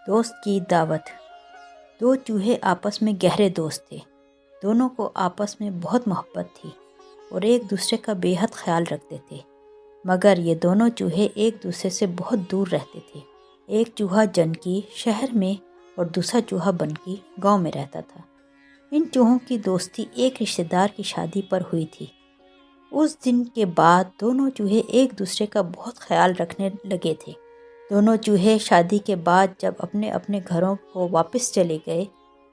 دوست کی دعوت۔ دو چوہے آپس میں گہرے دوست تھے۔ دونوں کو آپس میں بہت محبت تھی اور ایک دوسرے کا بے حد خیال رکھتے تھے، مگر یہ دونوں چوہے ایک دوسرے سے بہت دور رہتے تھے۔ ایک چوہا جنکی شہر میں اور دوسرا چوہا بنکی گاؤں میں رہتا تھا۔ ان چوہوں کی دوستی ایک رشتہ دار کی شادی پر ہوئی تھی۔ اس دن کے بعد دونوں چوہے ایک دوسرے کا بہت خیال رکھنے لگے تھے۔ دونوں چوہے شادی کے بعد جب اپنے اپنے گھروں کو واپس چلے گئے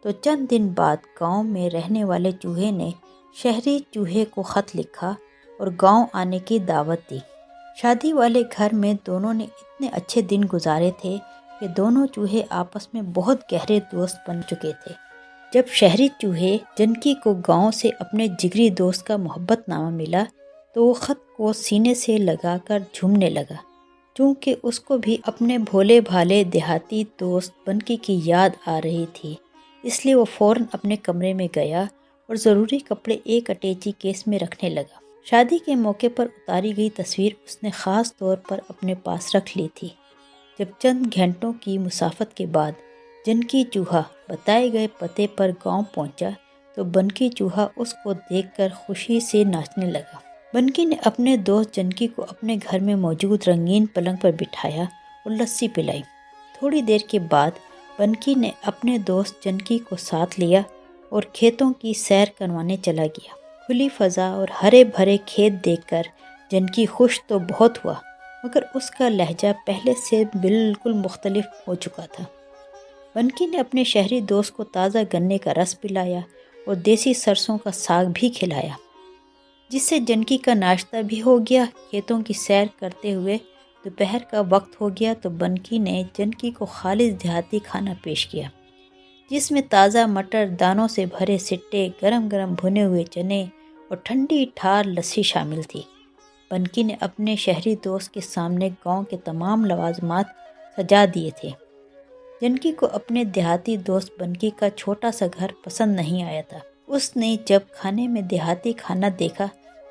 تو چند دن بعد گاؤں میں رہنے والے چوہے نے شہری چوہے کو خط لکھا اور گاؤں آنے کی دعوت دی۔ شادی والے گھر میں دونوں نے اتنے اچھے دن گزارے تھے کہ دونوں چوہے آپس میں بہت گہرے دوست بن چکے تھے۔ جب شہری چوہے جنکی کو گاؤں سے اپنے جگری دوست کا محبت نامہ ملا تو وہ خط کو سینے سے لگا کر جھومنے لگا، چونکہ اس کو بھی اپنے بھولے بھالے دیہاتی دوست بنکی کی یاد آ رہی تھی۔ اس لیے وہ فوراً اپنے کمرے میں گیا اور ضروری کپڑے ایک اٹیچی کیس میں رکھنے لگا۔ شادی کے موقع پر اتاری گئی تصویر اس نے خاص طور پر اپنے پاس رکھ لی تھی۔ جب چند گھنٹوں کی مسافت کے بعد جنکی چوہا بتائے گئے پتے پر گاؤں پہنچا تو بنکی چوہا اس کو دیکھ کر خوشی سے ناچنے لگا۔ بنکی نے اپنے دوست جنکی کو اپنے گھر میں موجود رنگین پلنگ پر بٹھایا اور لسی پلائی۔ تھوڑی دیر کے بعد بنکی نے اپنے دوست جنکی کو ساتھ لیا اور کھیتوں کی سیر کروانے چلا گیا۔ کھلی فضا اور ہرے بھرے کھیت دیکھ کر جنکی خوش تو بہت ہوا، مگر اس کا لہجہ پہلے سے بالکل مختلف ہو چکا تھا۔ بنکی نے اپنے شہری دوست کو تازہ گنے کا رس پلایا اور دیسی سرسوں کا ساگ بھی کھلایا، جس سے جنکی کا ناشتہ بھی ہو گیا۔ کھیتوں کی سیر کرتے ہوئے دوپہر کا وقت ہو گیا تو بنکی نے جنکی کو خالص دیہاتی کھانا پیش کیا، جس میں تازہ مٹر، دانوں سے بھرے سٹے، گرم گرم بھنے ہوئے چنے اور ٹھنڈی ٹھار لسی شامل تھی۔ بنکی نے اپنے شہری دوست کے سامنے گاؤں کے تمام لوازمات سجا دیے تھے۔ جنکی کو اپنے دیہاتی دوست بنکی کا چھوٹا سا گھر پسند نہیں آیا تھا۔ اس نے جب کھانے میں دیہاتی کھانا دیکھا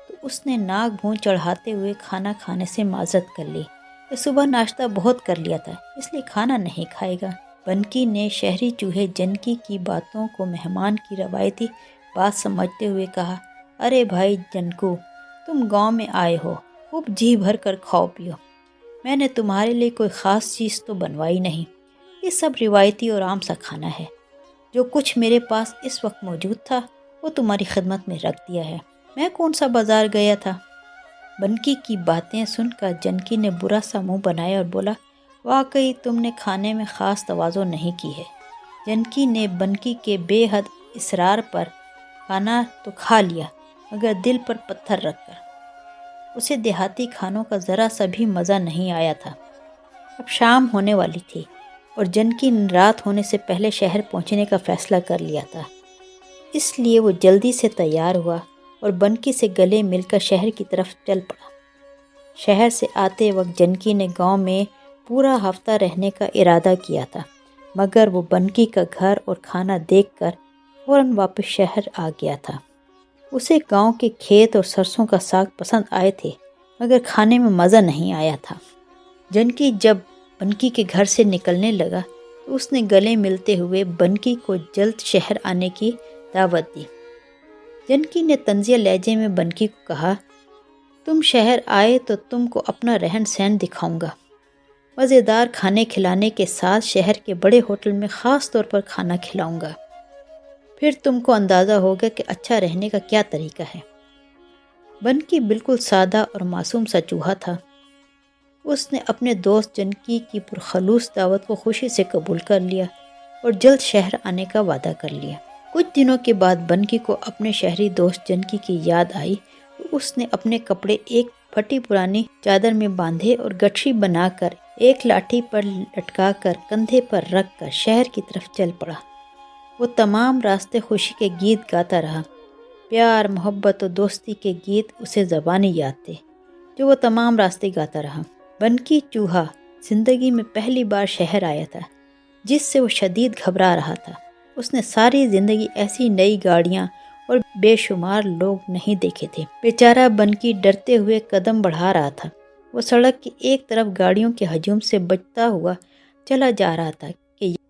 تو اس نے ناک بھون چڑھاتے ہوئے کھانا کھانے سے معذرت کر لی کہ صبح ناشتہ بہت کر لیا تھا، اس لیے کھانا نہیں کھائے گا۔ بنکی نے شہری چوہے جنکی کی باتوں کو مہمان کی روایتی بات سمجھتے ہوئے کہا، ارے بھائی جنکو، تم گاؤں میں آئے ہو، خوب جی بھر کر کھاؤ پیو۔ میں نے تمہارے لیے کوئی خاص چیز تو بنوائی نہیں، یہ سب روایتی اور عام سا کھانا ہے۔ جو کچھ میرے پاس اس وقت موجود تھا وہ تمہاری خدمت میں رکھ دیا ہے۔ میں کون سا بازار گیا تھا؟ بنکی کی باتیں سن کر جنکی نے برا سا منہ بنایا اور بولا، واقعی تم نے کھانے میں خاص توازن نہیں کی ہے۔ جنکی نے بنکی کے بے حد اصرار پر کھانا تو کھا لیا، مگر دل پر پتھر رکھ کر۔ اسے دیہاتی کھانوں کا ذرا سا بھی مزہ نہیں آیا تھا۔ اب شام ہونے والی تھی اور جنکی نے رات ہونے سے پہلے شہر پہنچنے کا فیصلہ کر لیا تھا، اس لیے وہ جلدی سے تیار ہوا اور بنکی سے گلے مل کر شہر کی طرف چل پڑا۔ شہر سے آتے وقت جنکی نے گاؤں میں پورا ہفتہ رہنے کا ارادہ کیا تھا، مگر وہ بنکی کا گھر اور کھانا دیکھ کر فوراً واپس شہر آ گیا تھا۔ اسے گاؤں کے کھیت اور سرسوں کا ساگ پسند آئے تھے، مگر کھانے میں مزہ نہیں آیا تھا۔ جنکی جب بنکی کے گھر سے نکلنے لگا تو اس نے گلے ملتے ہوئے بنکی کو جلد شہر آنے کی دعوت دی۔ جنکی نے طنزیہ لہجے میں بنکی کو کہا، تم شہر آئے تو تم کو اپنا رہن سہن دکھاؤں گا، مزیدار کھانے کھلانے کے ساتھ شہر کے بڑے ہوٹل میں خاص طور پر کھانا کھلاؤں گا، پھر تم کو اندازہ ہوگا کہ اچھا رہنے کا کیا طریقہ ہے۔ بنکی بالکل سادہ اور معصوم سا چوہا تھا۔ اس نے اپنے دوست جنکی کی پرخلوص دعوت کو خوشی سے قبول کر لیا اور جلد شہر آنے کا وعدہ کر لیا۔ کچھ دنوں کے بعد بنکی کو اپنے شہری دوست جنکی کی یاد آئی تو اس نے اپنے کپڑے ایک پھٹی پرانی چادر میں باندھے اور گٹھری بنا کر ایک لاٹھی پر لٹکا کر کندھے پر رکھ کر شہر کی طرف چل پڑا۔ وہ تمام راستے خوشی کے گیت گاتا رہا۔ پیار، محبت اور دوستی کے گیت اسے زبانی یاد تھے جو وہ تمام راستے گاتا رہا۔ بنکی چوہا زندگی میں پہلی بار شہر آیا تھا، جس سے وہ شدید گھبرا رہا تھا۔ اس نے ساری زندگی ایسی نئی گاڑیاں اور بے شمار لوگ نہیں دیکھے تھے۔ بیچارہ بنکی ڈرتے ہوئے قدم بڑھا رہا تھا۔ وہ سڑک کی ایک طرف گاڑیوں کے ہجوم سے بچتا ہوا چلا جا رہا تھا کہ